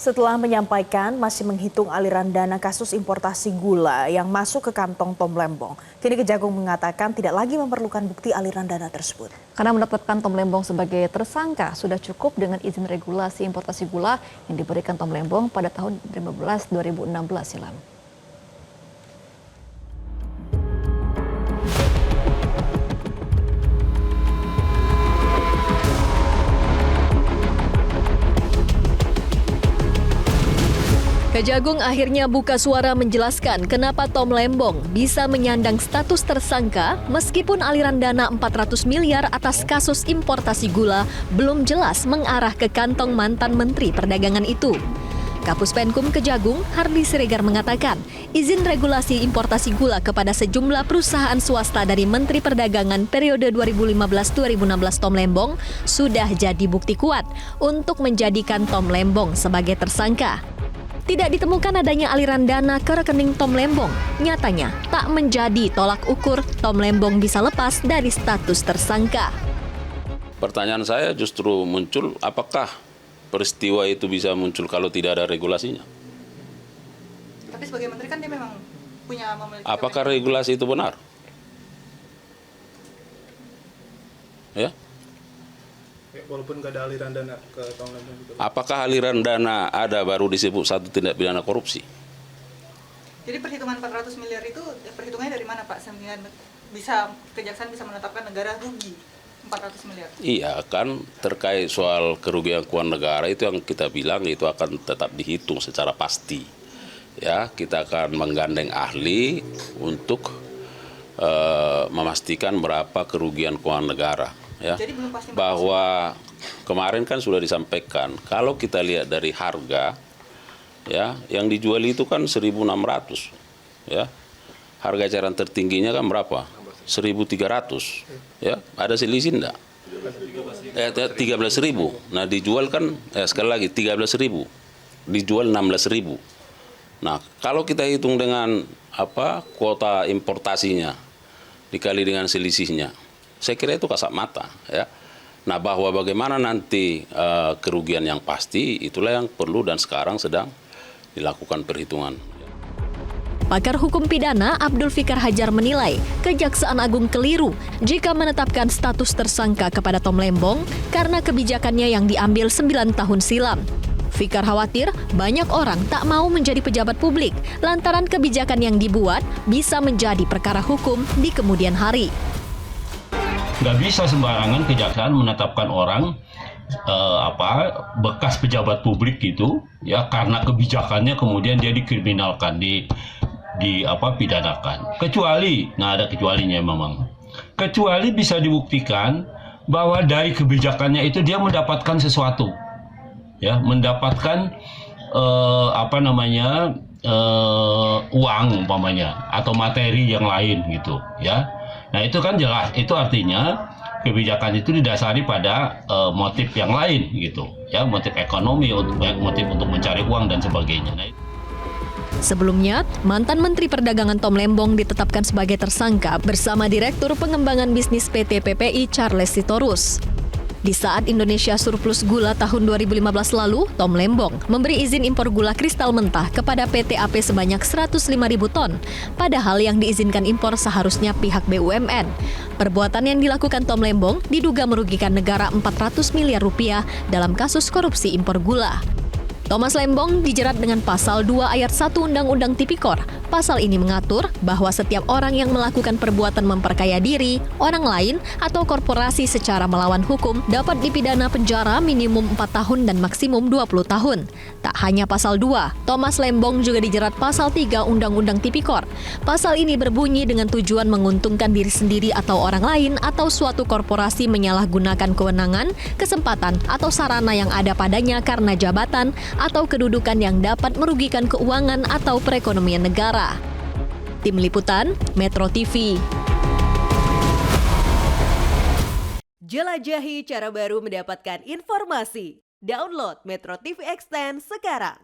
Setelah menyampaikan masih menghitung aliran dana kasus importasi gula yang masuk ke kantong Tom Lembong, kini Kejagung mengatakan tidak lagi memerlukan bukti aliran dana tersebut. Karena menetapkan Tom Lembong sebagai tersangka sudah cukup dengan izin regulasi importasi gula yang diberikan Tom Lembong pada tahun 2016 silam. Kejagung akhirnya buka suara menjelaskan kenapa Tom Lembong bisa menyandang status tersangka meskipun aliran dana 400 miliar atas kasus importasi gula belum jelas mengarah ke kantong mantan Menteri Perdagangan itu. Kapus Penkum Kejagung, Hardy Siregar mengatakan, izin regulasi importasi gula kepada sejumlah perusahaan swasta dari Menteri Perdagangan periode 2015-2016 Tom Lembong sudah jadi bukti kuat untuk menjadikan Tom Lembong sebagai tersangka. Tidak ditemukan adanya aliran dana ke rekening Tom Lembong. Nyatanya, tak menjadi tolak ukur Tom Lembong bisa lepas dari status tersangka. Pertanyaan saya justru muncul, apakah peristiwa itu bisa muncul kalau tidak ada regulasinya? Tapi sebagai menteri kan dia memang punya memiliki... Apakah regulasi itu benar? Ya? Walaupun nggak ada aliran dana ke Tom Lembong gitu. Apakah aliran dana ada baru disebut satu tindak pidana korupsi? Jadi perhitungan 400 miliar itu perhitungannya dari mana Pak? Sehingga bisa kejaksaan bisa menetapkan negara rugi 400 miliar. Iya kan, terkait soal kerugian keuangan negara itu yang kita bilang itu akan tetap dihitung secara pasti. Ya, kita akan menggandeng ahli untuk memastikan berapa kerugian keuangan negara. Ya, jadi belum pasti bahwa kemarin kan sudah disampaikan kalau kita lihat dari harga ya yang dijual itu kan 1.600 ya, harga eceran tertingginya kan berapa 1.300 ya, ada selisih enggak 13.000. Nah dijual kan sekali lagi 13.000 dijual 16.000. Nah kalau kita hitung dengan kuota importasinya dikali dengan selisihnya, saya kira itu kasat mata ya. Nah bahwa bagaimana nanti kerugian yang pasti itulah yang perlu dan sekarang sedang dilakukan perhitungan. Pakar hukum pidana Abdul Fikar Hajar menilai Kejaksaan Agung keliru jika menetapkan status tersangka kepada Tom Lembong karena kebijakannya yang diambil 9 tahun silam. Fikar khawatir banyak orang tak mau menjadi pejabat publik lantaran kebijakan yang dibuat bisa menjadi perkara hukum di kemudian hari. Nggak bisa sembarangan kejaksaan menetapkan orang bekas pejabat publik gitu ya karena kebijakannya kemudian dia dikriminalkan, pidanakan. Kecuali, ada kecualinya memang. Kecuali bisa dibuktikan bahwa dari kebijakannya itu dia mendapatkan sesuatu, ya, mendapatkan uang umpamanya atau materi yang lain gitu, ya. Nah itu kan jelas, itu artinya kebijakan itu didasari pada motif yang lain gitu, ya, motif ekonomi, motif untuk mencari uang dan sebagainya. Nah, Sebelumnya, mantan Menteri Perdagangan Tom Lembong ditetapkan sebagai tersangka bersama Direktur Pengembangan Bisnis PT PPI Charles Sitorus. Di saat Indonesia surplus gula tahun 2015 lalu, Tom Lembong memberi izin impor gula kristal mentah kepada PT AP sebanyak 105.000 ton, padahal yang diizinkan impor seharusnya pihak BUMN. Perbuatan yang dilakukan Tom Lembong diduga merugikan negara 400 miliar rupiah dalam kasus korupsi impor gula. Thomas Lembong dijerat dengan pasal 2 ayat 1 Undang-Undang Tipikor. Pasal ini mengatur bahwa setiap orang yang melakukan perbuatan memperkaya diri, orang lain, atau korporasi secara melawan hukum dapat dipidana penjara minimum 4 tahun dan maksimum 20 tahun. Tak hanya pasal 2, Thomas Lembong juga dijerat pasal 3 Undang-Undang Tipikor. Pasal ini berbunyi dengan tujuan menguntungkan diri sendiri atau orang lain atau suatu korporasi menyalahgunakan kewenangan, kesempatan, atau sarana yang ada padanya karena jabatan atau kedudukan yang dapat merugikan keuangan atau perekonomian negara. Tim Liputan, Metro TV. Jelajahi cara baru mendapatkan informasi. Download Metro TV Extend sekarang.